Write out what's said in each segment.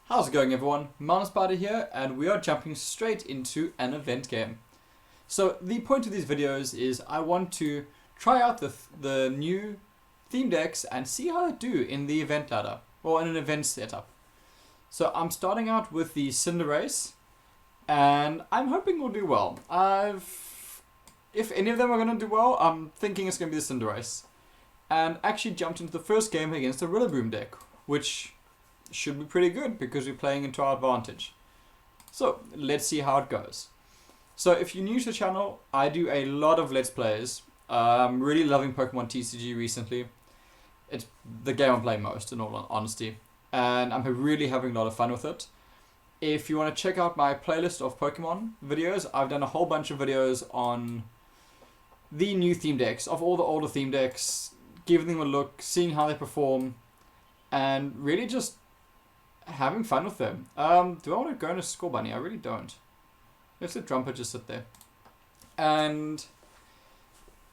How's it going, everyone? Mountainspyder here, and we are jumping straight into an event game. So the point of these videos is I want to try out the new theme decks and see how they do in the event ladder, or in an event setup. So I'm starting out with the Cinderace, and I'm hoping we'll do well. If any of them are going to do well, I'm thinking it's going to be the Cinderace. And actually jumped into the first game against the Rillaboom deck, which should be pretty good because we're playing into our advantage. So let's see how it goes. So if you're new to the channel, I do a lot of Let's Plays. I'm really loving Pokemon TCG recently. It's the game I'm playing most, in all honesty. And I'm really having a lot of fun with it. If you want to check out my playlist of Pokemon videos, I've done a whole bunch of videos on the new theme decks, of all the older theme decks, giving them a look, seeing how they perform, and really just having fun with them. Do I want to go into Score Bunny? I really don't. Let's let Drumper just sit there. And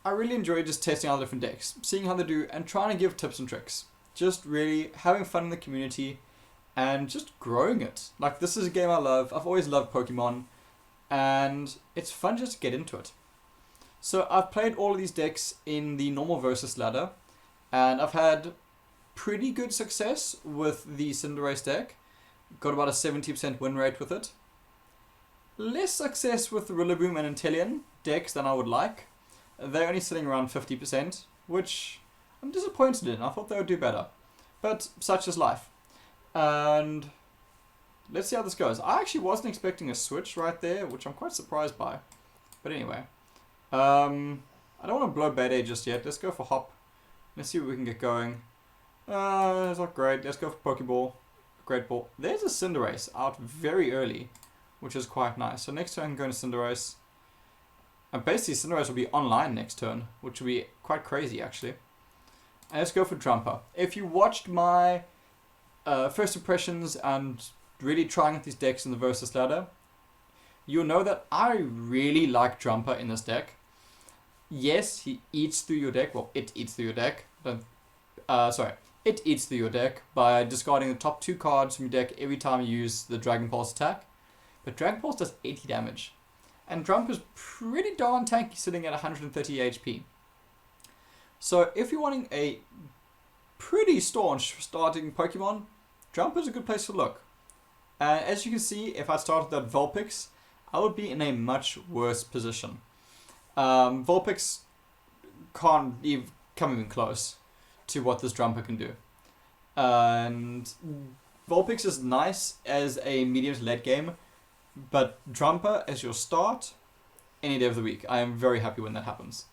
I really enjoy just testing out different decks, seeing how they do, and trying to give tips and tricks. Just really having fun in the community and just growing it. Like, this is a game I love. I've always loved Pokemon, and it's fun just to get into it. So I've played all of these decks in the normal versus ladder, and I've had pretty good success with the Cinderace deck. Got about a 70% win rate with it. Less success with the Rillaboom and Inteleon decks than I would like. They're only sitting around 50%, which I'm disappointed in. I thought they would do better. But such is life. And let's see how this goes. I actually wasn't expecting a switch right there, which I'm quite surprised by. But anyway. I don't want to blow Bad-A just yet. Let's go for Hop. Let's see what we can get going. That's not great. Let's go for Pokeball. Great Ball. There's a Cinderace out very early, which is quite nice. So next turn I'm going to Cinderace. And basically Cinderace will be online next turn, which will be quite crazy actually. And let's go for Drumper. If you watched my first impressions and really trying out these decks in the versus ladder, you'll know that I really like Drumper in this deck. Yes, he eats through your deck. Well, it eats through your deck. It eats through your deck by discarding the top 2 cards from your deck every time you use the Dragon Pulse attack. But Dragon Pulse does 80 damage. And Drumper's pretty darn tanky, sitting at 130 HP. So if you're wanting a pretty staunch starting Pokemon, Drumper's a good place to look. And as you can see, if I started that Vulpix, I would be in a much worse position. Vulpix can't even come even close to what this Drumper can do. And Vulpix is nice as a medium to late game, but Drumper as your start, any day of the week. I am very happy when that happens.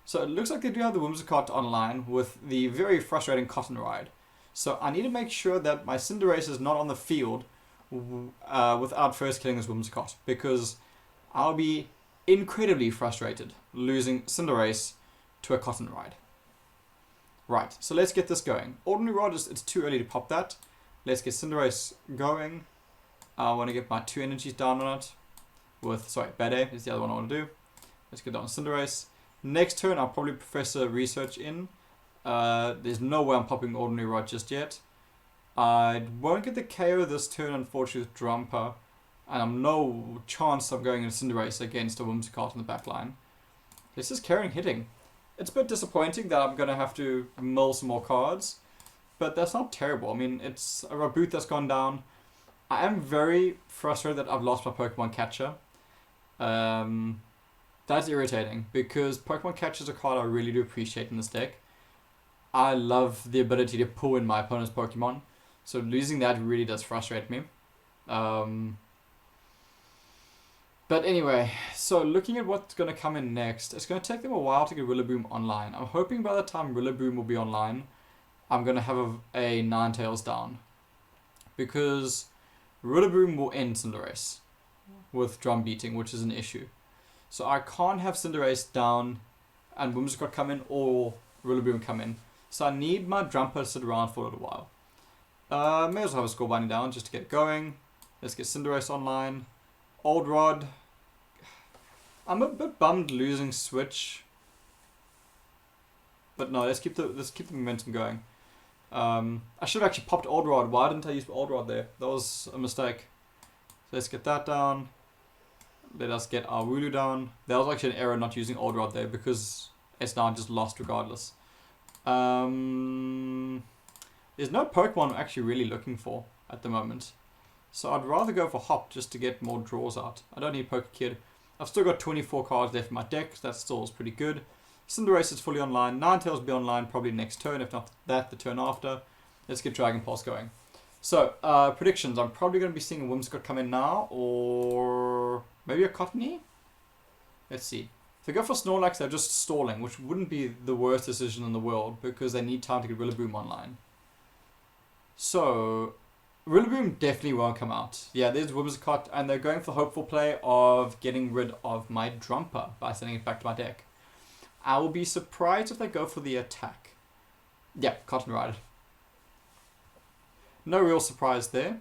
So it looks like they do have the Whimsicott online with the very frustrating Cotton Ride. So I need to make sure that my Cinderace is not on the field without first killing this Whimsicott, because I'll be incredibly frustrated losing Cinderace to a Cotton Ride. Right, so let's get this going. Ordinary Rod, it's too early to pop that. Let's get Cinderace going. I want to get my 2 energies down on it. Bad-A is the other one I want to do. Let's get down on Cinderace. Next turn, I'll probably Professor Research in. There's no way I'm popping Ordinary Rod just yet. I won't get the KO this turn, unfortunately, with Drumper. And I'm no chance of going into Cinderace against a Whimsicott in the back line. This is carrying hitting. It's a bit disappointing that I'm going to have to mill some more cards, but that's not terrible. I mean, it's a Reboot that's gone down. I am very frustrated that I've lost my Pokemon Catcher. That's irritating, because Pokemon Catcher is a card I really do appreciate in this deck. I love the ability to pull in my opponent's Pokemon, so losing that really does frustrate me. But anyway, so looking at what's going to come in next, it's going to take them a while to get Rillaboom online. I'm hoping by the time Rillaboom will be online, I'm going to have a Ninetales down. Because Rillaboom will end Cinderace with Drum Beating, which is an issue. So I can't have Cinderace down and Whimsicott come in or Rillaboom come in. So I need my Drumper to sit around for a little while. May as well have a Score Bunny down just to get going. Let's get Cinderace online. Old Rod. I'm a bit bummed losing Switch. But no, let's keep the momentum going. I should have actually popped Old Rod. Why didn't I use Old Rod there? That was a mistake. So let's get that down. Let us get our Wooloo down. That was actually an error not using Old Rod there because it's now just lost regardless. There's no Pokemon I'm actually really looking for at the moment. So I'd rather go for Hop just to get more draws out. I don't need Pokekid. I've still got 24 cards left in my deck. So that still is pretty good. Cinderace is fully online. Ninetales will be online probably next turn. If not that, the turn after. Let's get Dragon Pulse going. So, predictions. I'm probably going to be seeing a Whimsicott come in now. Or maybe a Cottony? Let's see. If they go for Snorlax, they're just stalling. Which wouldn't be the worst decision in the world. Because they need time to get Rillaboom online. So, Rillaboom definitely won't come out. Yeah, there's Whimsicott. And they're going for hopeful play of getting rid of my Drumper by sending it back to my deck. I will be surprised if they go for the attack. Yeah, Cotton Ride. No real surprise there.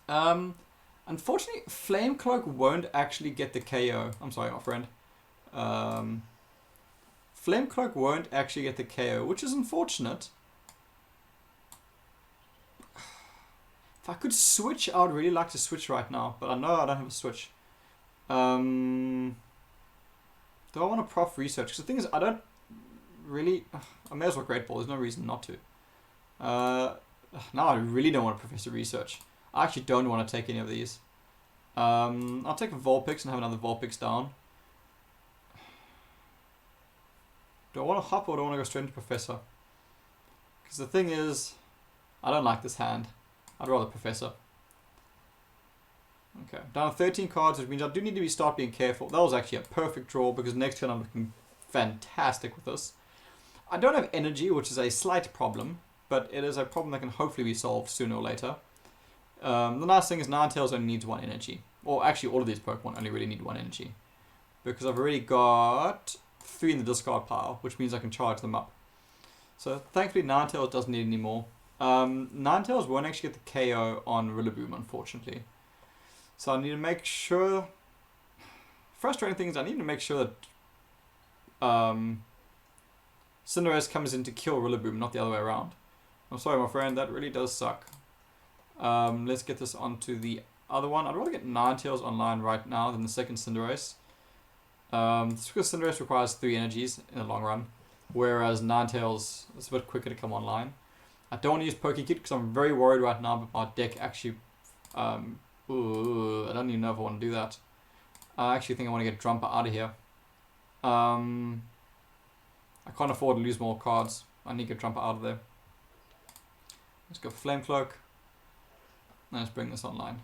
Unfortunately, Flame Cloak won't actually get the KO. I'm sorry, my friend. Flame Cloak won't actually get the KO, which is unfortunate. If I could switch, I would really like to switch right now, but I know I don't have a switch. Do I want to prof research? Because the thing is, I don't really... I may as well Great Ball. There's no reason not to. Now I really don't want to Professor Research. I actually don't want to take any of these. I'll take a Vulpix and have another Vulpix down. Do I want to hop or do I want to go straight into Professor? Because the thing is, I don't like this hand. I'd rather Professor. Okay, down to 13 cards, which means I do need to start being careful. That was actually a perfect draw because next turn I'm looking fantastic with this. I don't have energy, which is a slight problem, but it is a problem that can hopefully be solved sooner or later. The nice thing is Ninetales only needs 1 energy. Or actually all of these Pokemon only really need 1 energy. Because I've already got 3 in the discard pile, which means I can charge them up. So thankfully Ninetales doesn't need any more. Ninetales won't actually get the KO on Rillaboom, unfortunately. So I need to make sure... Frustrating thing is I need to make sure that Cinderace comes in to kill Rillaboom, not the other way around. I'm sorry, my friend, that really does suck. Let's get this onto the other one. I'd rather get Ninetales online right now than the second Cinderace. Just because Cinderace requires 3 energies in the long run, whereas Ninetales is a bit quicker to come online. I don't want to use Pokekid because I'm very worried right now about my deck actually... Ooh, I don't even know if I want to do that. I actually think I want to get Drumper out of here. I can't afford to lose more cards. I need to get Drumper out of there. Let's go Flame Cloak. Let's bring this online.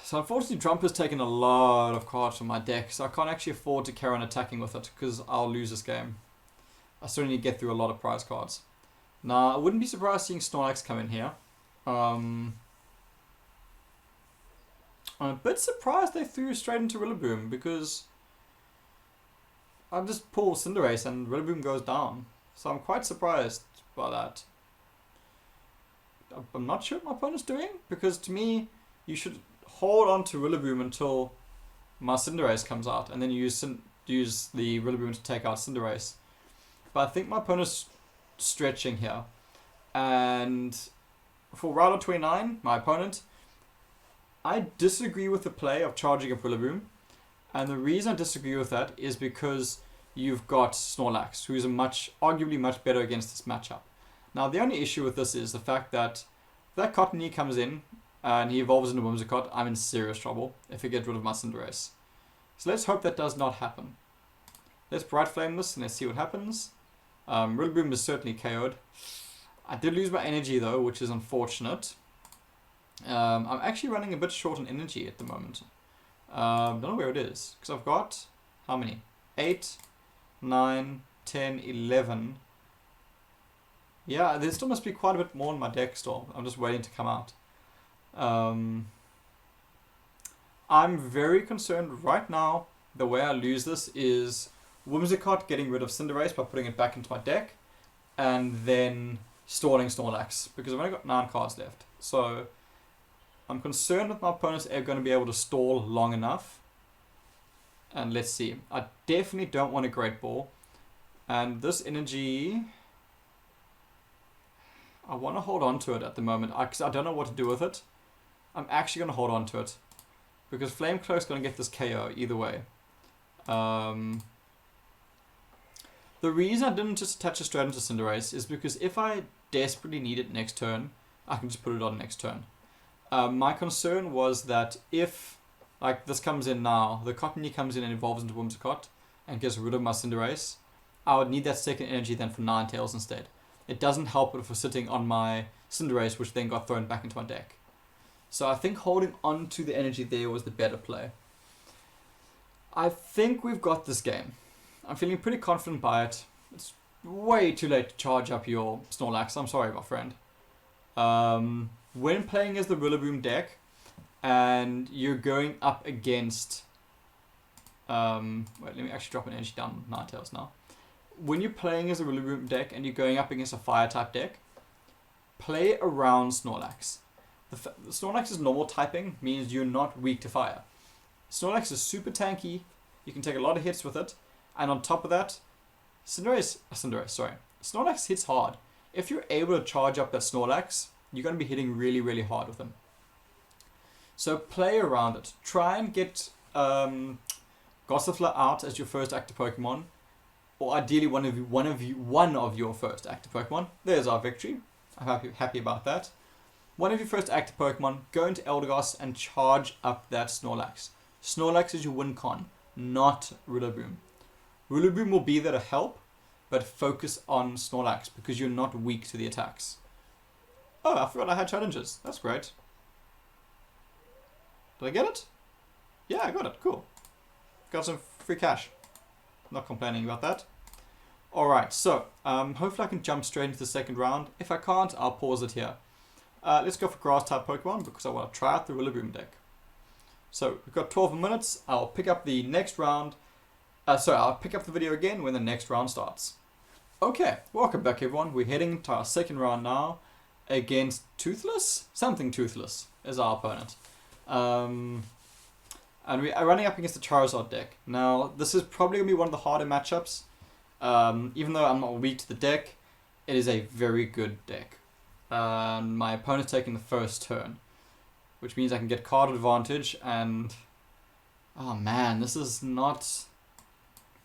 So unfortunately Drumper's taken a lot of cards from my deck, so I can't actually afford to carry on attacking with it because I'll lose this game. I still need to get through a lot of prize cards. Now, I wouldn't be surprised seeing Snorlax come in here. I'm a bit surprised they threw straight into Rillaboom because I just pull Cinderace and Rillaboom goes down. So I'm quite surprised by that. I'm not sure what my opponent's doing because to me, you should hold on to Rillaboom until my Cinderace comes out and then you use the Rillaboom to take out Cinderace. But I think my opponent's stretching here. And for Router 29, my opponent, I disagree with the play of charging up Rillaboom. And the reason I disagree with that is because you've got Snorlax, who is arguably much better against this matchup. Now, the only issue with this is the fact that if that Cottony comes in and he evolves into Whimsicott, I'm in serious trouble if he gets rid of my Cinderace. So let's hope that does not happen. Let's Bright Flame this and let's see what happens. Rillaboom is certainly KO'd. I did lose my energy though, which is unfortunate. I'm actually running a bit short on energy at the moment. Don't know where it is, because I've got, how many? 8, 9, 10, 11. Yeah, there still must be quite a bit more in my deck still. I'm just waiting to come out. I'm very concerned right now. The way I lose this is Whimsicott getting rid of Cinderace by putting it back into my deck, and then stalling Snorlax, because I've only got 9 cards left. So I'm concerned that my opponents are going to be able to stall long enough. And let's see. I definitely don't want a Great Ball. And this energy, I want to hold on to it at the moment, because I don't know what to do with it. I'm actually going to hold on to it, because Flame Cloak's going to get this KO either way. The reason I didn't just attach it straight into Cinderace is because if I desperately need it next turn, I can just put it on next turn. My concern was that if, like, this comes in now, the Cottonee comes in and evolves into Whimsicott and gets rid of my Cinderace, I would need that second energy then for Ninetales instead. It doesn't help it for sitting on my Cinderace, which then got thrown back into my deck. So I think holding on to the energy there was the better play. I think we've got this game. I'm feeling pretty confident by it. It's way too late to charge up your Snorlax. I'm sorry, my friend. When playing as the Rillaboom deck and you're going up against... wait, let me actually drop an energy down Ninetales now. When you're playing as a Rillaboom deck and you're going up against a Fire-type deck, play around Snorlax. The Snorlax's normal typing means you're not weak to fire. Snorlax is super tanky. You can take a lot of hits with it. And on top of that, Snorlax hits hard. If you're able to charge up that Snorlax, you're going to be hitting really, really hard with him. So play around it. Try and get Gossifleur out as your first active Pokemon. Or ideally one of your first active Pokemon. There's our victory. I'm happy about that. One of your first active Pokemon, go into Eldegoss and charge up that Snorlax. Snorlax is your win con, not Rillaboom. Rillaboom will be there to help, but focus on Snorlax because you're not weak to the attacks. Oh, I forgot I had challenges. That's great. Did I get it? Yeah, I got it. Cool. Got some free cash. Not complaining about that. Alright, so hopefully I can jump straight into the second round. If I can't, I'll pause it here. Let's go for grass type Pokemon because I want to try out the Rillaboom deck. So we've got 12 minutes. I'll pick up the next round. I'll pick up the video again when the next round starts. Okay, welcome back everyone. We're heading to our second round now against Toothless? Something Toothless is our opponent. And we are running up against the Charizard deck. Now, this is probably going to be one of the harder matchups. Even though I'm not weak to the deck, it is a very good deck. My opponent's taking the first turn, which means I can get card advantage and... Oh man, this is not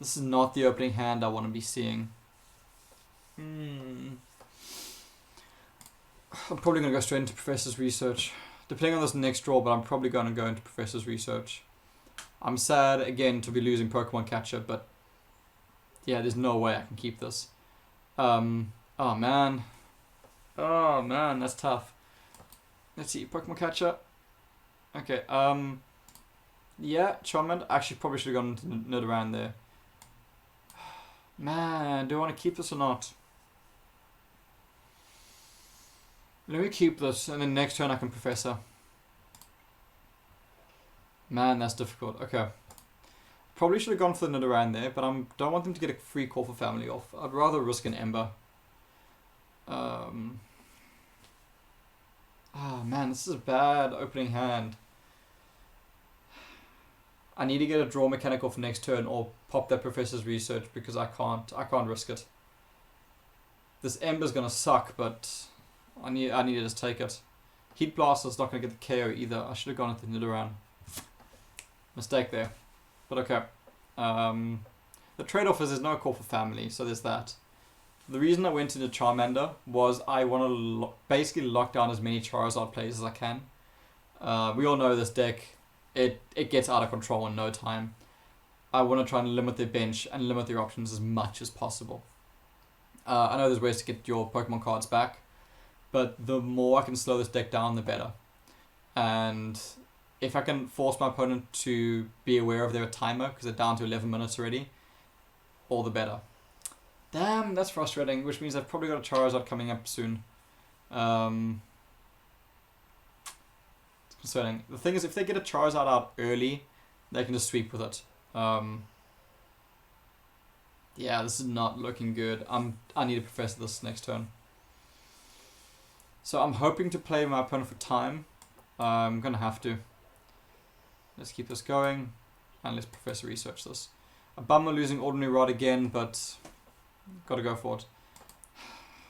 the opening hand I want to be seeing. I'm probably going to go straight into Professor's Research. Depending on this next draw, but I'm probably going to go into Professor's Research. I'm sad, again, to be losing Pokemon Catcher, but... Yeah, there's no way I can keep this. Oh man. Oh man, that's tough. Let's see, Pokemon Catcher. Okay, yeah, Charmander. Actually, probably should have gone into Nidoran there. Man, do I want to keep this or not? Let me keep this, and then next turn I can Professor. Man, that's difficult. Okay. Probably should have gone for the Nidoran there, but I don't want them to get a free Call for Family off. I'd rather risk an Ember. Oh man, this is a bad opening hand. I need to get a Draw Mechanical for next turn or pop that Professor's Research because I can't risk it. This Ember's gonna suck, but I need to just take it. Heat Blaster's not gonna get the KO either. I should have gone with the Nidoran. Mistake there. But okay. The trade-off is there's no Call for Family, so there's that. The reason I went into Charmander was I want to basically lock down as many Charizard plays as I can. We all know this deck, it gets out of control in no time. I want to try and limit their bench and limit their options as much as possible. I know there's ways to get your Pokemon cards back, but the more I can slow this deck down, the better. And if I can force my opponent to be aware of their timer, because they're down to 11 minutes already, all the better. Damn, that's frustrating, which means I've probably got a Charizard coming up soon. It's concerning. The thing is, if they get a Charizard out early, they can just sweep with it. Yeah, this is not looking good. I need to Professor this next turn. So I'm hoping to play my opponent for time. I'm going to have to. Let's keep this going. And let's Professor Research this. A bummer losing Ordinary Rod again, but... Gotta go for it.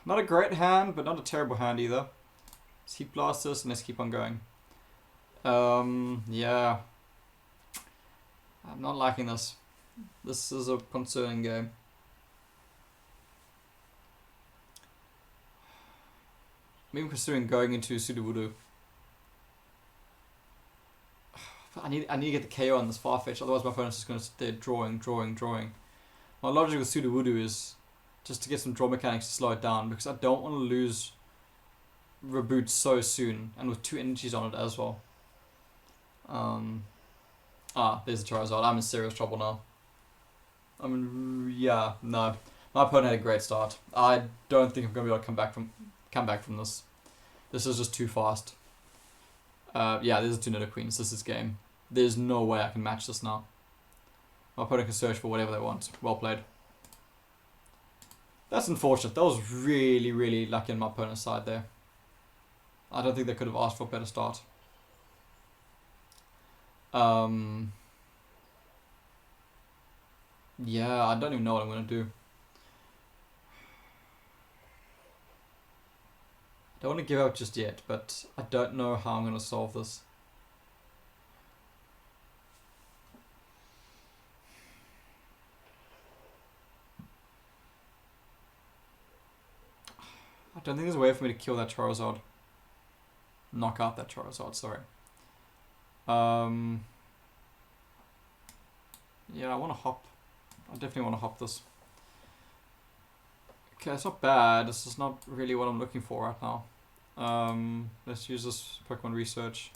Not a great hand, but not a terrible hand either. Let's Heat Blast this and let's keep on going. Yeah. I'm not liking this. This is a concerning game. I'm even considering going into Sudowoodo. I need to get the KO on this Farfetch, otherwise my opponent's just going to sit there drawing. My logic with Sudowoodo is just to get some draw mechanics to slow it down, because I don't want to lose Reboot so soon, and with 2 energies on it as well. There's a Charizard. I'm in serious trouble now. Yeah, no. My opponent had a great start. I don't think I'm going to be able to come back from this. This is just too fast. Yeah, there's 2 Nidoqueens. This is game. There's no way I can match this now. My opponent can search for whatever they want. Well played. That's unfortunate. That was really, really lucky on my opponent's side there. I don't think they could have asked for a better start. Yeah, I don't even know what I'm going to do. I don't want to give up just yet, but I don't know how I'm going to solve this. I don't think there's a way for me to kill that Charizard. Knock out that Charizard, sorry. Yeah, I want to hop. I definitely want to hop this. Okay, it's not bad. This is not really what I'm looking for right now. Let's use this Pokemon research.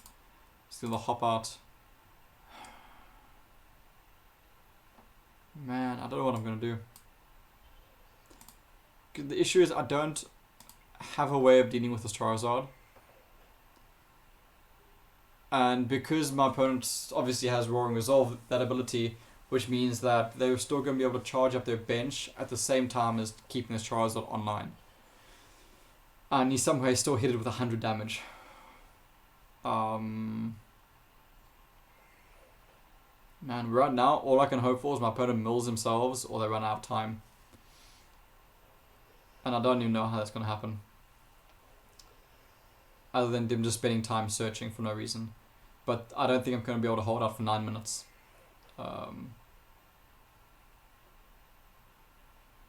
Steal the hop out. Man, I don't know what I'm going to do. The issue is I don't have a way of dealing with this Charizard. And because my opponent obviously has Roaring Resolve, that ability, which means that they're still going to be able to charge up their bench at the same time as keeping this Charizard online. And he somehow still hit it with 100 damage. Man, right now, all I can hope for is my opponent mills themselves or they run out of time. And I don't even know how that's going to happen. Other than them just spending time searching for no reason. But I don't think I'm going to be able to hold out for 9 minutes. Yeah,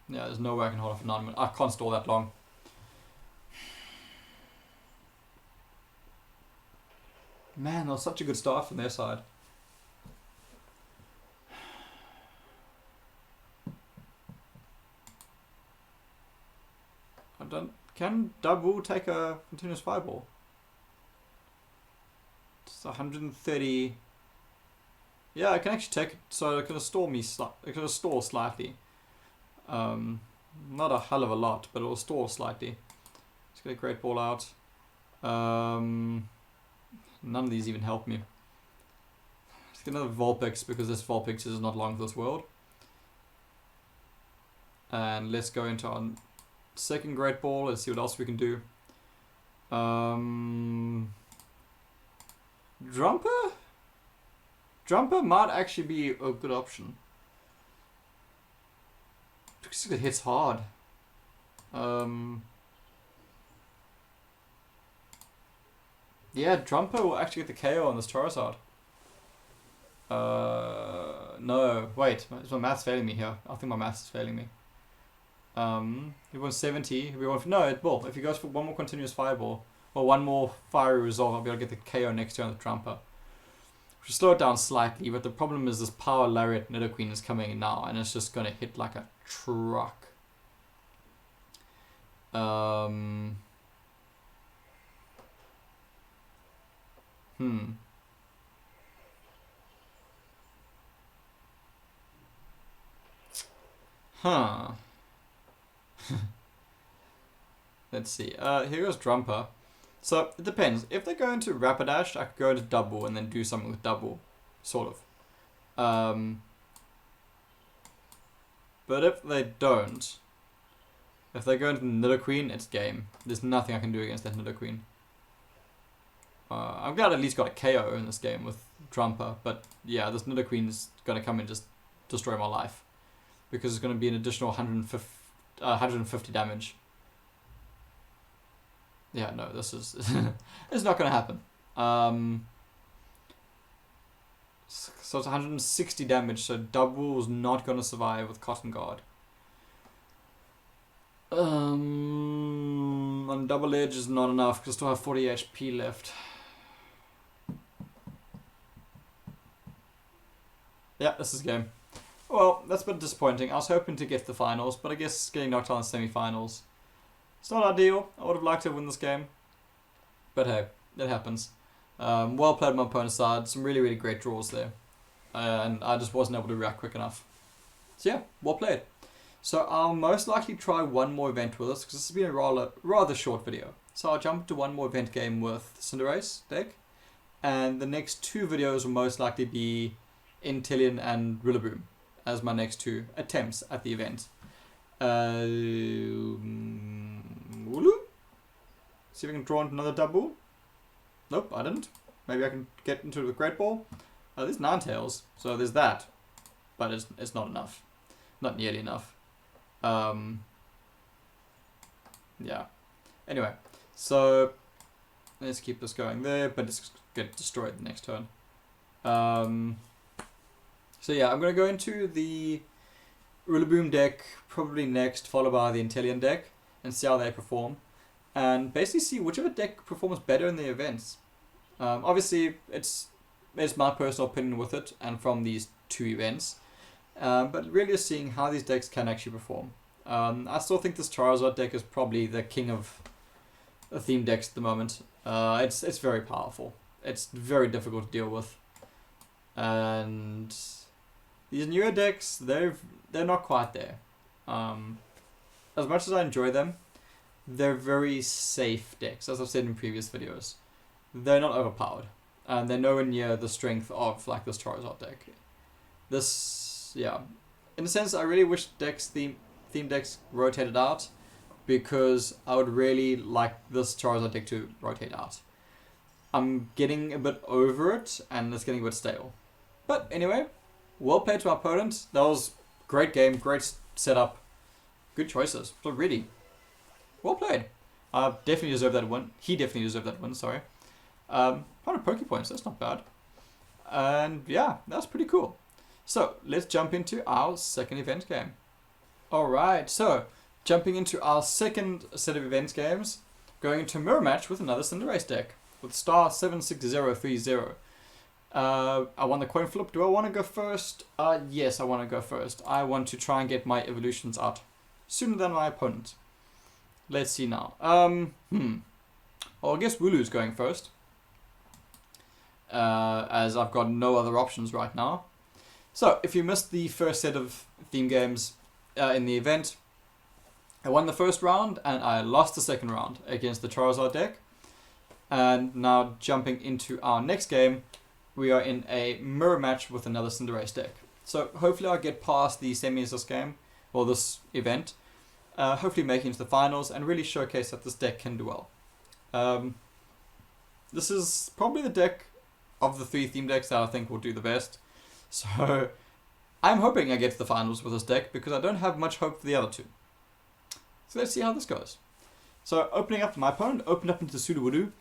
there's no way I can hold out for 9 minutes. I can't stall that long. Man, that was such a good start from their side. Can Double take a continuous fireball? It's 130. Yeah, I can actually take it, so it can stall me. It can stall slightly. Not a hell of a lot, but it will stall slightly. Let's get a Great Ball out. None of these even help me. Let's get another Vulpix because this Vulpix is not long for this world. And let's go into our second Great Ball. Let's see what else we can do. Drumper? Drumper might actually be a good option. Because it hits hard. Yeah, Drumper will actually get the KO on this Charizard. No, wait, is my maths failing me here? I think my maths is failing me. He wants 70. Well, if he goes for one more continuous fireball, or one more fiery resolve, I'll be able to get the KO next turn on the Drumper. Which will slow it down slightly, but the problem is this Power Lariat Nidoqueen is coming in now, and it's just going to hit like a truck. Huh. Let's see. Here goes Drumper. So, it depends. If they go into Rapidash, I could go into Double and then do something with Double. Sort of. But if they don't, if they go into Nidoqueen, it's game. There's nothing I can do against that Nidoqueen. I'm glad I at least got a KO in this game with Drumper, but yeah, this Nidoqueen is going to come and just destroy my life. Because it's going to be an additional 150 damage. Yeah, no, this is it's not gonna happen. So it's 160 damage, so Double's not gonna survive with Cotton Guard. On Double Edge is not enough because I still have 40 HP left. Yeah, this is game. Well, that's a bit disappointing. I was hoping to get the finals, but I guess getting knocked out in semi-finals, it's not ideal. I would have liked to win this game, but hey, it happens. Well played on my opponent's side. Some really, really great draws there, and I just wasn't able to react quick enough. So yeah, well played. So I'll most likely try one more event with us because this has been a rather short video. So I'll jump to one more event game with Cinderace deck, and the next two videos will most likely be Inteleon and Rillaboom as my next two attempts at the event. See if I can draw into another double. Nope, I didn't. Maybe I can get into the Great Ball. There's Ninetales, so there's that, but it's not enough, not nearly enough. Yeah. Anyway, so let's keep this going there, but it's get destroyed the next turn. So yeah, I'm gonna go into the Rillaboom deck probably next, followed by the Inteleon deck, and see how they perform, and basically see whichever deck performs better in the events. Obviously, it's my personal opinion with it, and from these two events, but really seeing how these decks can actually perform. I still think this Charizard deck is probably the king of the theme decks at the moment. It's very powerful. It's very difficult to deal with, and these newer decks, they're not quite there. As much as I enjoy them, they're very safe decks, as I've said in previous videos. They're not overpowered, and they're nowhere near the strength of like this Charizard deck. This, yeah, in a sense, I really wish theme decks rotated out, because I would really like this Charizard deck to rotate out. I'm getting a bit over it, and it's getting a bit stale. But anyway, well played to my opponent. That was great game, great setup, good choices. So really, well played. I definitely deserve that win. He definitely deserved that win. Sorry. 100 Poke Points. That's not bad. And yeah, that's pretty cool. So let's jump into our second event game. All right. So jumping into our second set of events games, going into a mirror match with another Cinderace deck with star 76030. I won the coin flip. Do I want to go first? Yes, I want to go first. I want to try and get my evolutions out sooner than my opponent. Let's see now. Well, I guess Wooloo's going first, as I've got no other options right now. So, if you missed the first set of theme games in the event, I won the first round and I lost the second round against the Charizard deck. And now jumping into our next game, we are in a mirror match with another Cinderace deck. So hopefully I'll get past the semis this game, or this event, hopefully make it into the finals and really showcase that this deck can do well. This is probably the deck of the three theme decks that I think will do the best. So I'm hoping I get to the finals with this deck, because I don't have much hope for the other two. So let's see how this goes. So opening up, my opponent opened up into Sudowoodo.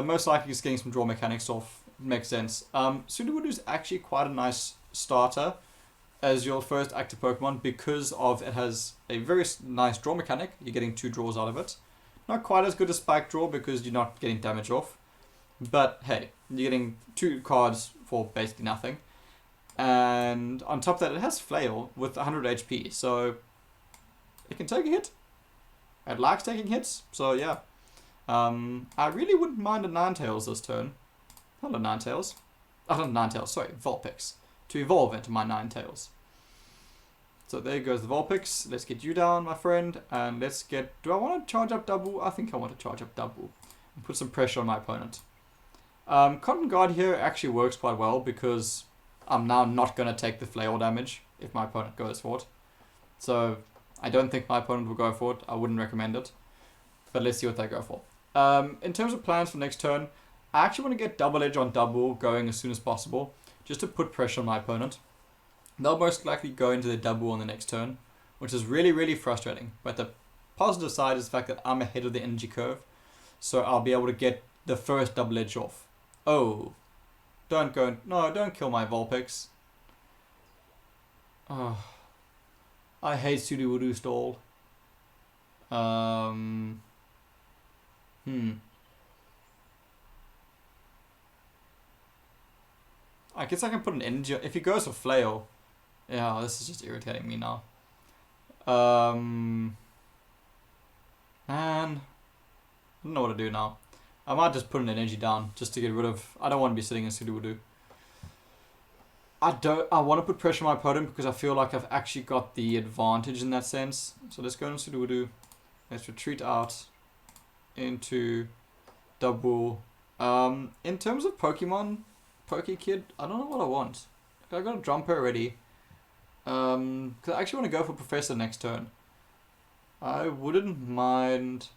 Most likely just getting some draw mechanics off. Makes sense. Sudowoodo is actually quite a nice starter as your first active Pokemon, because of it has a very nice draw mechanic. You're getting 2 draws out of it. Not quite as good as Spike Draw because you're not getting damage off. But hey, you're getting 2 cards for basically nothing. And on top of that, it has Flail with 100 HP. So it can take a hit. It likes taking hits. So yeah. I really wouldn't mind a Ninetales this turn. Hello, Ninetales. Oh, not Ninetales, sorry, Vulpix. To evolve into my Ninetales. So there goes the Vulpix. Let's get you down, my friend. And let's get... Do I want to charge up double? I think I want to charge up double. And put some pressure on my opponent. Cotton Guard here actually works quite well, because I'm now not going to take the flail damage if my opponent goes for it. So I don't think my opponent will go for it. I wouldn't recommend it. But let's see what they go for. In terms of plans for next turn, I actually want to get Double Edge on double going as soon as possible, just to put pressure on my opponent. They'll most likely go into the double on the next turn, which is really, really frustrating. But the positive side is the fact that I'm ahead of the energy curve, so I'll be able to get the first double edge off. Oh, don't kill my Vulpix. Oh, I hate Sudowoodo stall. I guess I can put an energy. If he goes for flail, yeah, this is just irritating me now. Man, I don't know what to do now. I might just put an energy down just to get rid of. I don't want to be sitting in Sudowoodo. I want to put pressure on my opponent because I feel like I've actually got the advantage in that sense. So let's go into Sudowoodo. Let's retreat out into double. In terms of Pokemon, Pokekid, I don't know what I want. I got a Jumper already. Because I actually want to go for Professor next turn. I wouldn't mind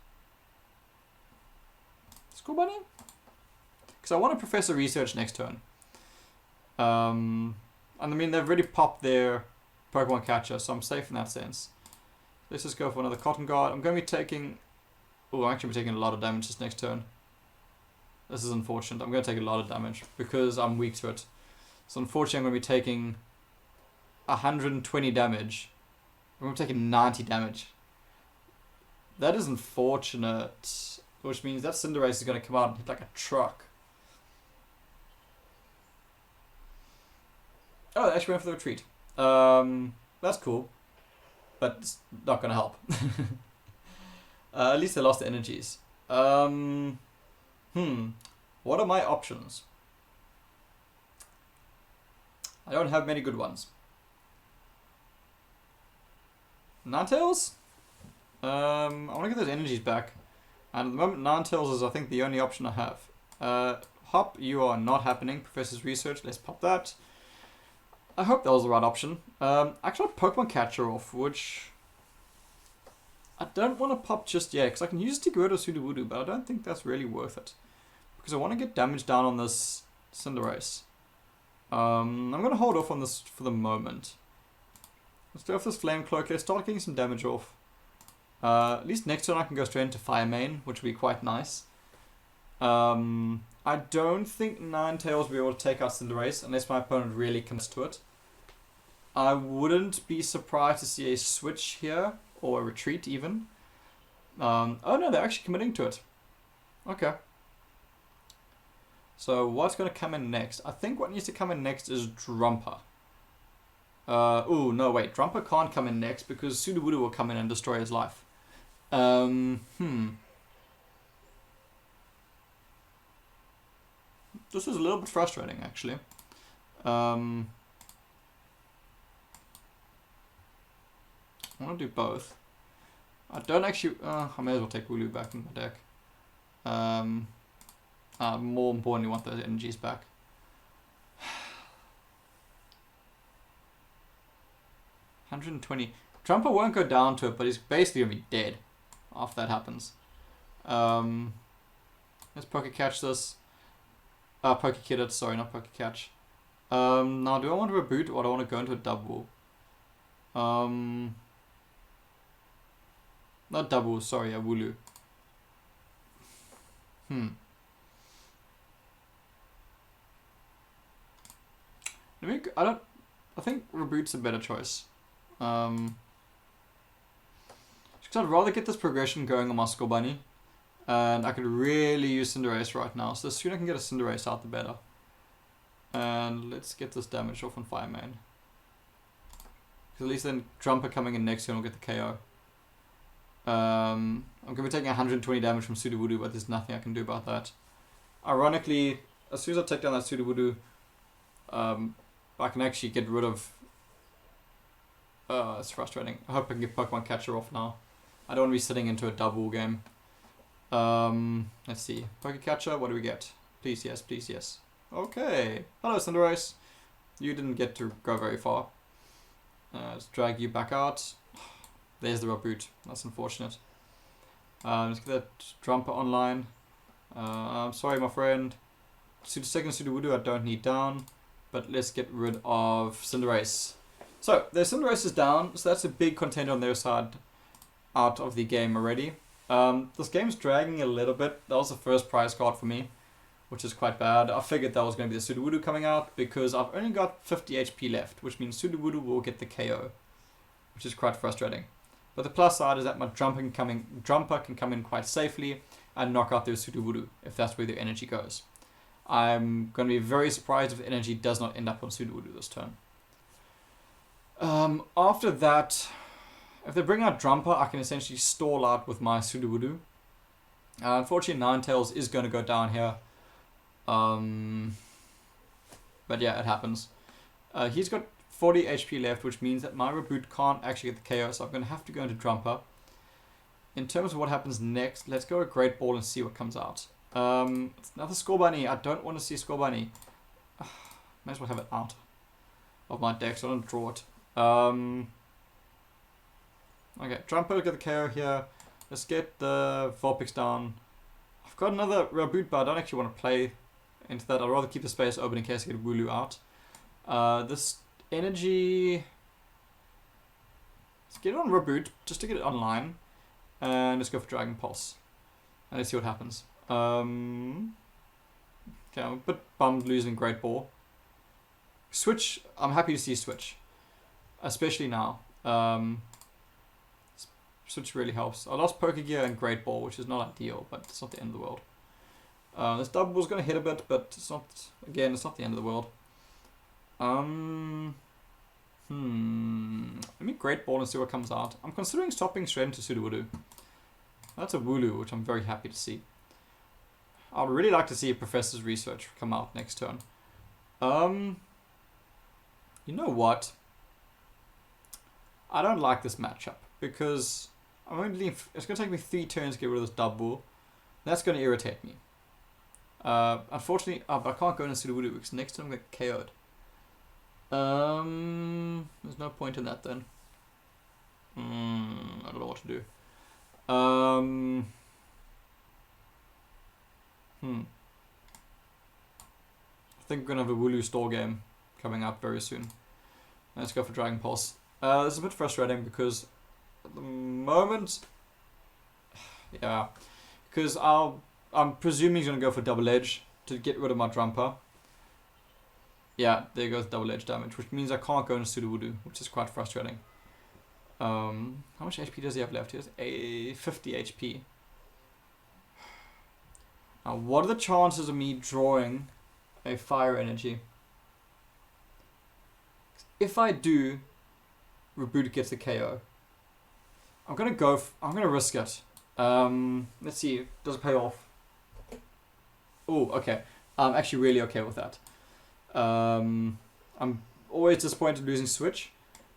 School Bunny? Because I want a Professor Research next turn. And I mean, they've already popped their Pokemon Catcher, so I'm safe in that sense. Let's just go for another Cotton Guard. I'm going to be taking... Oh, I'm actually taking a lot of damage this next turn. This is unfortunate. I'm going to take a lot of damage because I'm weak to it. So unfortunately, I'm going to be taking 120 damage. I'm going to be taking 90 damage. That is unfortunate. Which means that Cinderace is going to come out and hit like a truck. Oh, they actually went for the retreat. That's cool. But it's not going to help. At least they lost the energies. What are my options? I don't have many good ones. Ninetales? I want to get those energies back. And at the moment, Ninetales is, I think, the only option I have. Hop, you are not happening. Professor's Research, let's pop that. I hope that was the right option. Actually, Pokemon Catcher off, which I don't want to pop just yet, because I can use it to get rid of Sudowoodo, but I don't think that's really worth it. Because I want to get damage down on this Cinderace. I'm going to hold off on this for the moment. Let's go off this Flame Cloak. Let's start getting some damage off. At least next turn I can go straight into Fire Main, which would be quite nice. I don't think Ninetales will be able to take out Cinderace unless my opponent really comes to it. I wouldn't be surprised to see a switch here, or a retreat even. Oh no, they're actually committing to it. Okay. So what's going to come in next? I think what needs to come in next is Drumper. Oh no, wait. Drumper can't come in next because Sudowoodo will come in and destroy his life. This is a little bit frustrating, actually. I want to do both. I don't actually... I may as well take Wooloo back in my deck. More importantly, want those energies back. 120. Trumper won't go down to it, but he's basically going to be dead after that happens. Let's Poke Catch this. Poke Kid it, sorry, not Poke Catch. Now, do I want to reboot or do I want to go into a double? Not double, sorry, a Wooloo. I think reboot's a better choice. Because I'd rather get this progression going on my Skull Bunny. And I could really use Cinderace right now. So the sooner I can get a Cinderace out, the better. And let's get this damage off on Fire Main. Because at least then Drumper coming in next turn will get the KO. I'm going to be taking 120 damage from Sudowoodo, but there's nothing I can do about that. Ironically, as soon as I take down that Sudowoodo, I can actually get rid of... it's frustrating. I hope I can get Pokemon Catcher off now. I don't want to be sitting into a double game. Let's see. Poke Catcher, what do we get? Please yes, please yes. Okay. Hello Cinderace. You didn't get to go very far. Let's drag you back out. There's the reboot. That's unfortunate. Let's get that Drumper online. I'm sorry my friend. Second Sudowoodo I don't need down. But let's get rid of Cinderace. So, their Cinderace is down, so that's a big contender on their side out of the game already. This game's dragging a little bit. That was the first prize card for me, which is quite bad. I figured that was going to be the Sudowoodo coming out because I've only got 50 HP left, which means Sudowoodo will get the KO, which is quite frustrating. But the plus side is that my Jumper can come in quite safely and knock out their Sudowoodo if that's where their energy goes. I'm going to be very surprised if the energy does not end up on Sudowoodo this turn. After that, if they bring out Jumper, I can essentially stall out with my Sudowoodo. Unfortunately, Ninetales is going to go down here. But yeah, it happens. He's got 40 HP left, which means that my Reboot can't actually get the KO, so I'm going to have to go into Jumper. In terms of what happens next, let's go a Great Ball and see what comes out. It's another Scorbunny. I don't want to see Scorbunny. Might as well have it out of my deck, so I don't draw it. Okay, Jumper, get the KO here. Let's get the Vulpix down. I've got another Reboot, but I don't actually want to play into that. I'd rather keep the space open in case I get Wooloo out. This energy... Let's get it on Reboot, just to get it online. And let's go for Dragon Pulse. And let's see what happens. Okay, I'm a bit bummed losing Great Ball. Switch, I'm happy to see Switch. Especially now. Switch really helps. I lost Pokegear and Great Ball, which is not ideal, but it's not the end of the world. This double ball's going to hit a bit, but it's not, again, it's not the end of the world. Let me Great Ball and see what comes out. I'm considering stopping straight into Sudowoodo. That's a Wooloo, which I'm very happy to see. I'd really like to see a Professor's Research come out next turn. You know what? I don't like this matchup because it's going to take me 3 turns to get rid of this double. That's going to irritate me. Unfortunately, I can't go into Sudowoodo because next time I'm going to get KO'd. There's no point in that then. I don't know what to do. I think we're going to have a Wooloo store game coming up very soon. Let's go for Dragon Pulse. This is a bit frustrating because at the moment, yeah, because I'm presuming he's going to go for Double Edge to get rid of my Jumper. Yeah, there goes Double Edge damage, which means I can't go into Sudowoodo, which is quite frustrating. How much HP does he have left? He has a 50 HP. Now, what are the chances of me drawing a Fire Energy? If I do, Reboot gets the KO. I'm gonna risk it. Let's see, does it pay off? Oh, okay. I'm actually really okay with that. I'm always disappointed losing Switch,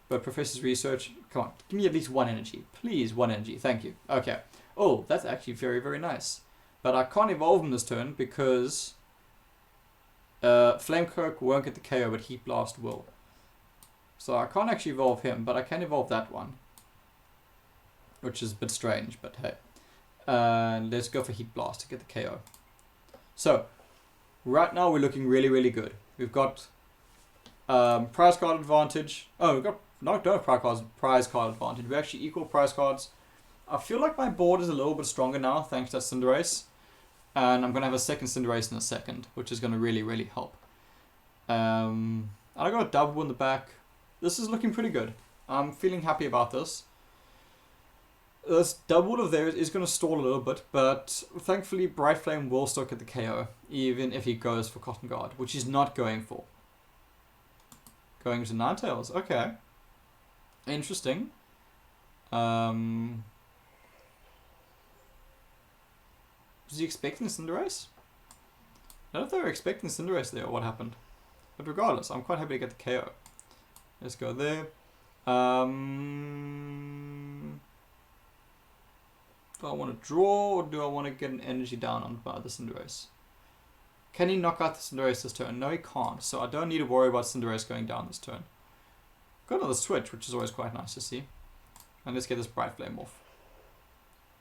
but Professor's Research, come on, give me at least 1 energy. Please, 1 energy, thank you. Okay. Oh, that's actually very, very nice. But I can't evolve him this turn because Flamecloak won't get the KO, but Heat Blast will. So I can't actually evolve him, but I can evolve that one. Which is a bit strange, but hey. Let's go for Heat Blast to get the KO. So, right now we're looking really, really good. We've got prize card advantage. Oh, we've got don't have prize card advantage. We actually equal prize cards. I feel like my board is a little bit stronger now, thanks to Cinderace. And I'm going to have a second Cinderace in a second, which is going to really, really help. I got a double in the back. This is looking pretty good. I'm feeling happy about this. This double of theirs is going to stall a little bit, but thankfully Bright Flame will still get the KO, even if he goes for Cotton Guard, which he's not going for. Going to Ninetales, okay. Interesting. Was he expecting Cinderace? I don't know if they were expecting Cinderace there or what happened. But regardless, I'm quite happy to get the KO. Let's go there. Do I want to draw or do I want to get an energy down on the Cinderace? Can he knock out the Cinderace this turn? No, he can't. So I don't need to worry about Cinderace going down this turn. Got another switch, which is always quite nice to see. And let's get this Bright Flame off.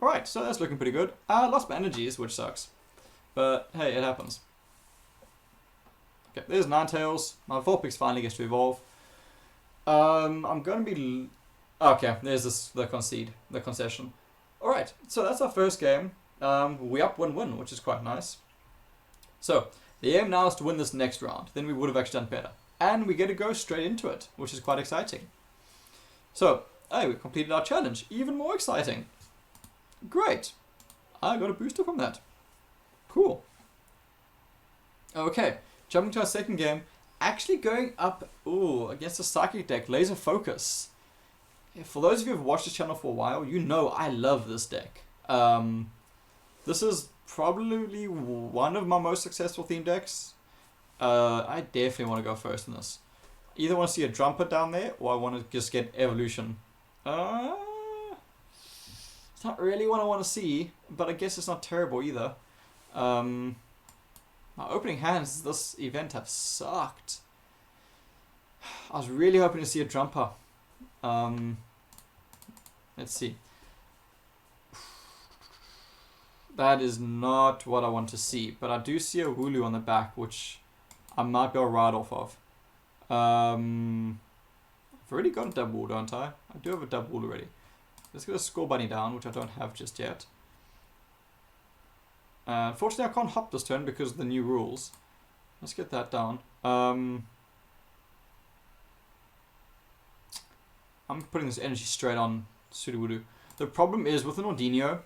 Alright, so that's looking pretty good. I lost my energies, which sucks. But hey, it happens. Okay, there's Ninetales. My Vulpix finally gets to evolve. I'm going to be... Okay, there's the concession. Alright, so that's our first game. We up 1-1, which is quite nice. So, the aim now is to win this next round. Then we would have actually done better. And we get to go straight into it, which is quite exciting. So, hey, we completed our challenge. Even more exciting. Great. I got a booster from that. Cool. Okay, jumping to our second game. Actually going up against the Psychic deck, Laser Focus. For those of you who have watched this channel for a while, you know I love this deck. This is probably one of my most successful theme decks. I definitely want to go first in this. Either want to see a Jumper down there, or I want to just get Evolution. It's not really what I want to see, but I guess it's not terrible either. My opening hands this event have sucked. I was really hoping to see a Jumper. Let's see. That is not what I want to see, but I do see a Wooloo on the back, which I might be able to ride off of. I've already got a double, don't I? I do have a double already. Let's get a Score Bunny down, which I don't have just yet. Unfortunately, I can't hop this turn because of the new rules. Let's get that down. I'm putting this energy straight on Sudowoodo. The problem is with an Ordinio,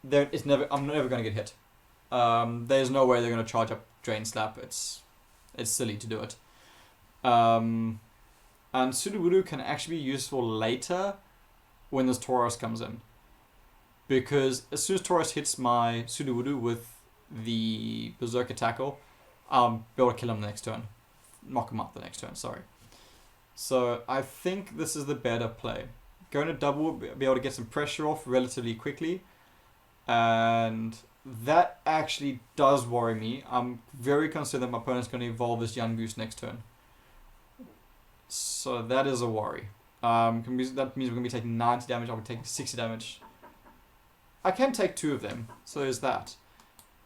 I'm never going to get hit. There's no way they're going to charge up Drain Slap. It's silly to do it. And Sudowoodo can actually be useful later when this Tauros comes in. Because as soon as Tauros hits my Sudowoodo with the Berserker Tackle, I'll be able to kill him the next turn. Knock him out the next turn, sorry. So I think this is the better play. Going to double, be able to get some pressure off relatively quickly. And that actually does worry me. I'm very concerned that my opponent's going to evolve this Young Goose next turn. So that is a worry. That means we're going to be taking 90 damage, I'll be taking 60 damage. I can take 2 of them, so there's that. So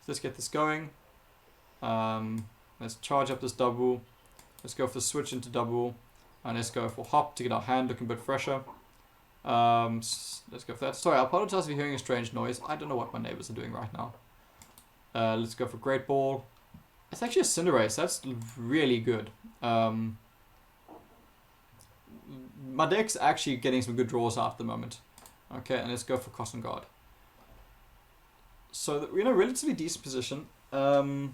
let's get this going. Let's charge up this double. Let's go for the switch into double. And let's go for hop to get our hand looking a bit fresher. Let's go for that. Sorry, I apologize if you're hearing a strange noise. I don't know what my neighbors are doing right now. Let's go for Great Ball. It's actually a Cinderace. That's really good. My deck's actually getting some good draws out at the moment. Okay, and let's go for Cotton Guard. So we're in a relatively decent position. The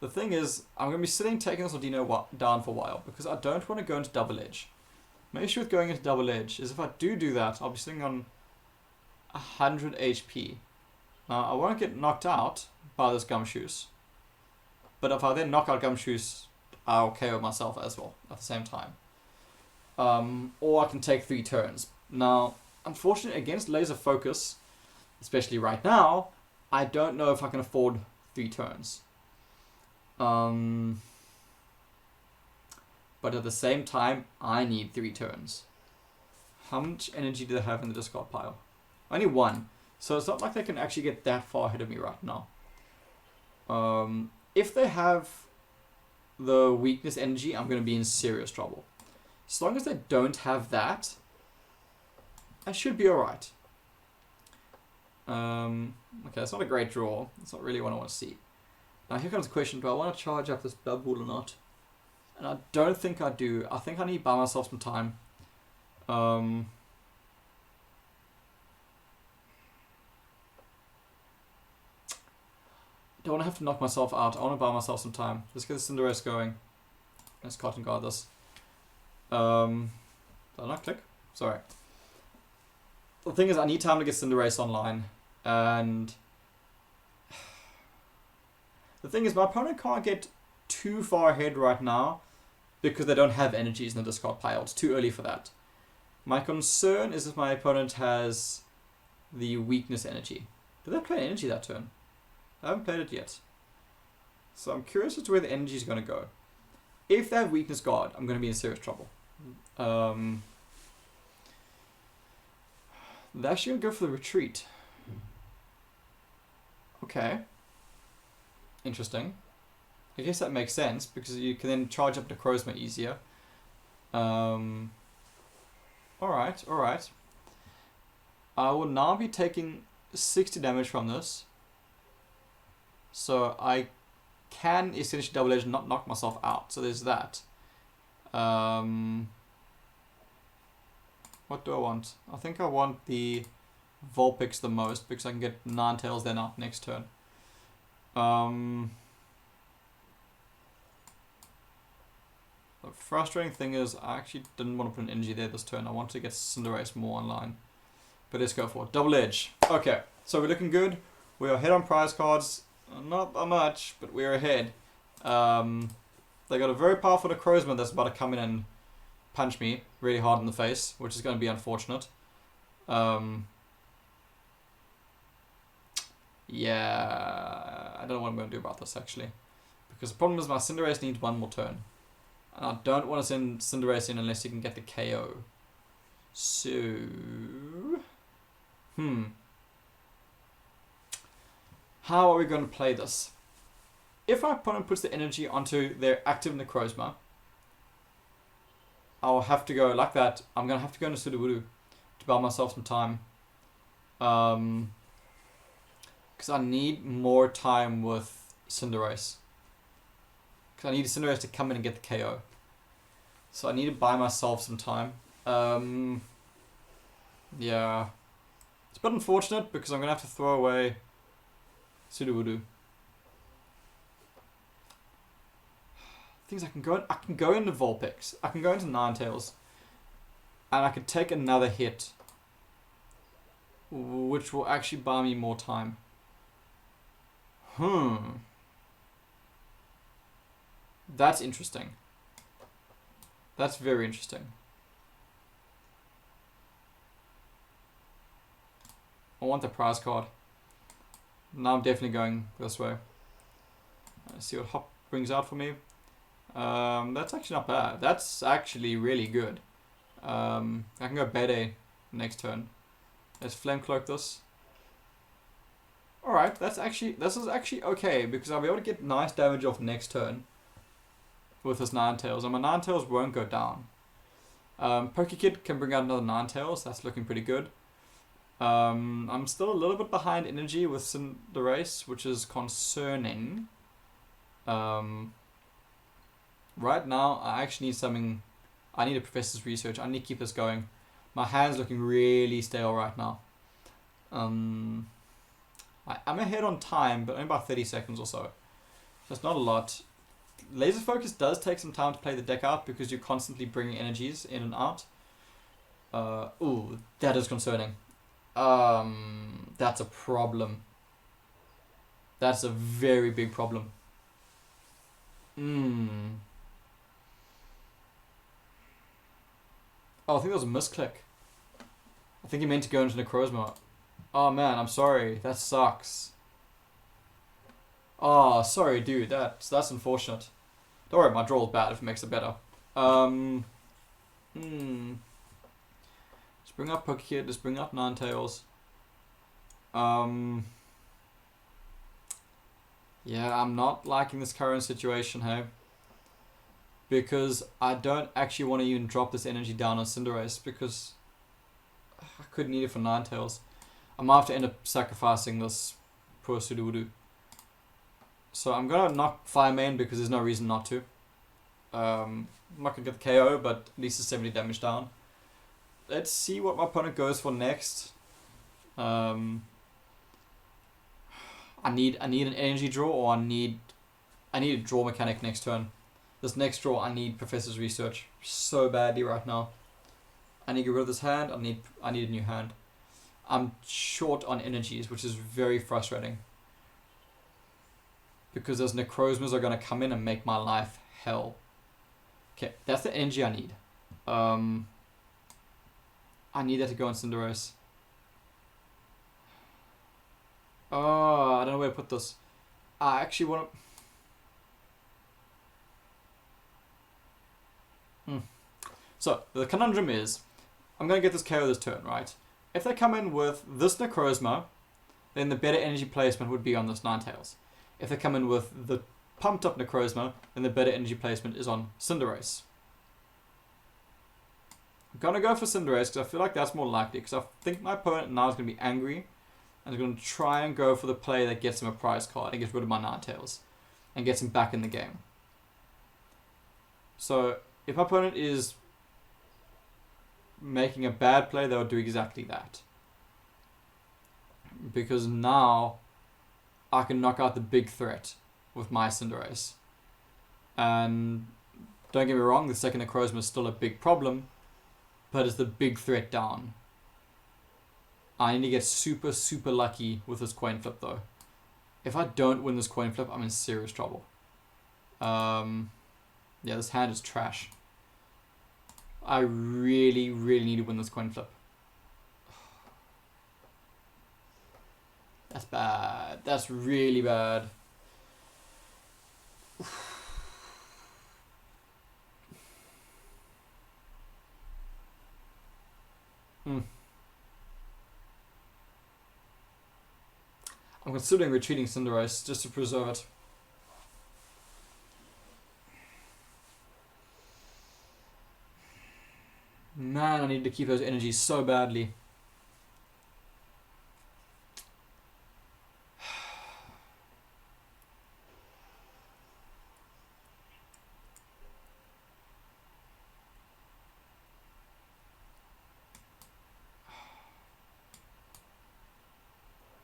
thing is, I'm going to be sitting taking this Ordino down for a while because I don't want to go into Double Edge. My issue with going into Double Edge is if I do that, I'll be sitting on 100 HP. Now, I won't get knocked out by this Gumshoos. But if I then knock out Gumshoos, I'll KO myself as well at the same time. Or I can take 3 turns. Now, unfortunately, against Laser Focus, especially right now, I don't know if I can afford 3 turns. But at the same time, I need 3 turns. How much energy do they have in the discard pile? Only 1. So it's not like they can actually get that far ahead of me right now. If they have the weakness energy, I'm going to be in serious trouble. As long as they don't have that, I should be alright. Okay, that's not a great draw. That's not really what I want to see. Now here comes the question, do I want to charge up this double or not? And I don't think I do. I think I need to buy myself some time. Don't want to have to knock myself out. I want to buy myself some time. Let's get the Cinderace going. Let's Cotton Guard this. Did I not click? Sorry. The thing is, I need time to get Cinderace online. And the thing is, my opponent can't get too far ahead right now because they don't have energies in the discard pile. It's too early for that. My concern is if my opponent has the weakness energy. Did they play energy that turn? I haven't played it yet. So I'm curious as to where the energy is going to go. If they have weakness guard, I'm going to be in serious trouble. They're actually going to go for the retreat. Okay. Interesting. I guess that makes sense because you can then charge up Necrozma easier. Alright, alright. I will now be taking 60 damage from this. So I can essentially double edge and not knock myself out. So there's that. What do I want? I think I want the Vulpix the most because I can get Ninetales then out next turn. The frustrating thing is I actually didn't want to put an energy there this turn. I wanted to get Cinderace more online. But let's go for it. Double edge. Okay, so we're looking good. We are ahead on prize cards. Not that much, but we're ahead. They got a very powerful Necrozma that's about to come in and punch me really hard in the face, which is going to be unfortunate. Yeah, I don't know what I'm going to do about this actually. Because the problem is my Cinderace needs one more turn. And I don't want to send Cinderace in unless he can get the KO. So... How are we going to play this? If my opponent puts the energy onto their active Necrozma, I'll have to go like that. I'm going to have to go into Sudowoodo to buy myself some time. Because I need more time with Cinderace. Because I need Cinderace to come in and get the KO. So I need to buy myself some time. Yeah. It's a bit unfortunate because I'm going to have to throw away Sudowoodo. Things I can go into Vulpix. I can go into Ninetales. And I could take another hit. Which will actually buy me more time. That's interesting. That's very interesting. I want the prize card. Now I'm definitely going this way. Let's see what Hop brings out for me. That's actually not bad. That's actually really good. I can go Bede next turn. Let's Flame Cloak this. Alright, this is actually okay because I'll be able to get nice damage off next turn with this Ninetales, and my Ninetales won't go down. Pokekid can bring out another Ninetales, that's looking pretty good. I'm still a little bit behind energy with Cinderace, which is concerning. Right now, I actually need something. I need a Professor's Research. I need to keep this going. My hand's looking really stale right now. I'm ahead on time, but only about 30 seconds or so. So it's not a lot. Laser Focus does take some time to play the deck out because you're constantly bringing energies in and out. Ooh, that is concerning. That's a problem. That's a very big problem. Oh, I think that was a misclick. I think he meant to go into Necrozma. Oh man, I'm sorry. That sucks. Oh, sorry dude. That's unfortunate. Don't worry, my draw is bad if it makes it better. Let's bring up Pokekid, let's bring up Ninetales. Yeah, I'm not liking this current situation, hey? Because I don't actually want to even drop this energy down on Cinderace because I could need it for Ninetales. I might have to end up sacrificing this poor Sudowoodo. So I'm going to knock Fire Main because there's no reason not to. I'm not going to get the KO, but at least it's 70 damage down. Let's see what my opponent goes for next. I need an energy draw, or I need a draw mechanic next turn. This next draw, I need Professor's Research so badly right now. I need to get rid of this hand. I need a new hand. I'm short on energies, which is very frustrating. Because those Necrozmas are going to come in and make my life hell. Okay, that's the energy I need. I need that to go on Cinderace. Oh, I don't know where to put this. I actually want to... So, the conundrum is, I'm going to get this KO this turn, right? If they come in with this Necrozma, then the better energy placement would be on this Ninetales. If they come in with the pumped up Necrozma, then the better energy placement is on Cinderace. I'm going to go for Cinderace because I feel like that's more likely, because I think my opponent now is going to be angry and is going to try and go for the play that gets him a prize card and gets rid of my Ninetales and gets him back in the game. So if my opponent is making a bad play, they'll do exactly that. Because now I can knock out the big threat with my Cinderace. And don't get me wrong, the second Necrozma is still a big problem, but it's the big threat down. I need to get super, super lucky with this coin flip though. If I don't win this coin flip, I'm in serious trouble. Yeah, this hand is trash. I really, really need to win this coin flip. That's bad. That's really bad. I'm considering retreating Cinderace just to preserve it. Man, I need to keep those energies so badly.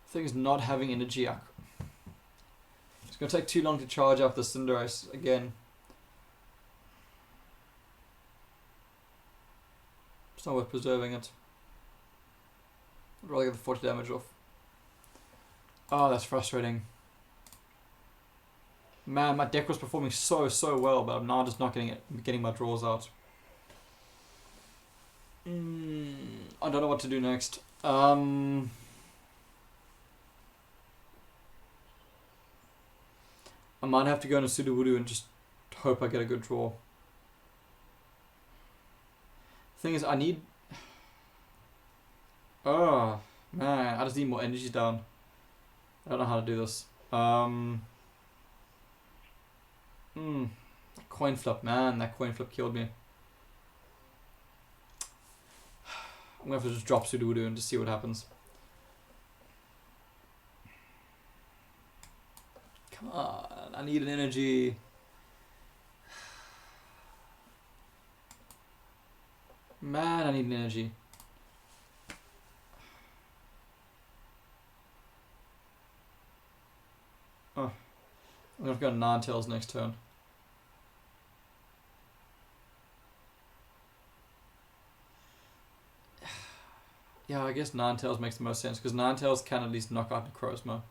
Thing's not having energy. It's going to take too long to charge up the Cinderace again. It's not worth preserving it. I'd rather get the 40 damage off. Oh, that's frustrating. Man, my deck was performing so well, but I'm now just not getting my draws out. I don't know what to do next. I might have to go into Sudowoodo and just hope I get a good draw. Thing is, I need... Oh, man, I just need more energies down. I don't know how to do this. Coin flip, man, that coin flip killed me. I'm going to have to just drop Sudowoodo and just see what happens. Come on, I need an energy. Man, I need an energy. Oh, I'm going to go Ninetales next turn. Yeah, I guess Ninetales makes the most sense, because Ninetales can at least knock out Necrozma.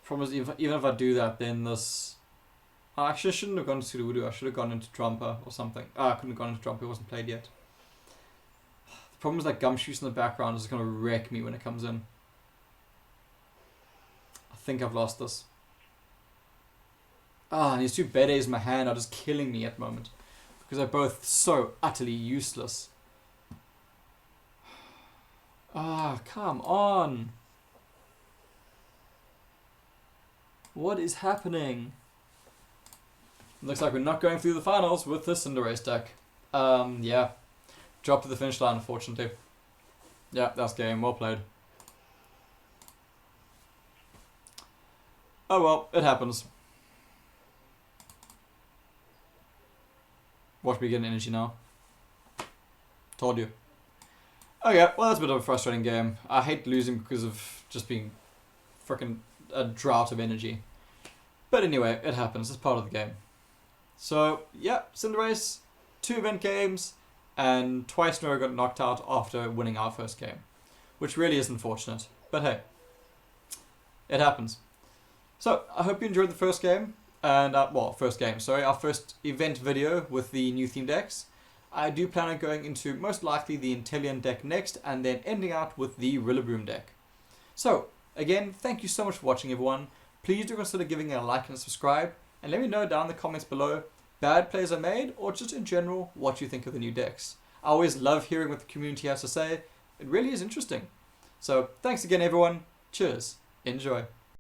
Problem is, even if I do that, then this... I actually shouldn't have gone to Sudowoodo. I should have gone into Trumper or something. I couldn't have gone into Trumper. It wasn't played yet. The problem is that Gumshoos in the background is going to wreck me when it comes in. I think I've lost this. And these two Bedes in my hand are just killing me at the moment, because they're both so utterly useless. Come on. What is happening? Looks like we're not going through the finals with the Cinderace deck. Yeah. Dropped to the finish line, unfortunately. Yeah, that's game. Well played. Oh well, it happens. Watch me get an energy now. Told you. Okay, well that's a bit of a frustrating game. I hate losing because of just being freaking a drought of energy. But anyway, it happens. It's part of the game. So, yeah, Cinderace, 2 event games, and twice in a row got knocked out after winning our first game. Which really is unfortunate. But hey, it happens. So, I hope you enjoyed the first game. And, our first event video with the new theme decks. I do plan on going into most likely the Inteleon deck next, and then ending out with the Rillaboom deck. So, again, thank you so much for watching, everyone. Please do consider giving it a like and subscribe, and let me know down in the comments below bad plays I made, or just in general what you think of the new decks. I always love hearing what the community has to say. It really is interesting. So, thanks again, everyone. Cheers. Enjoy.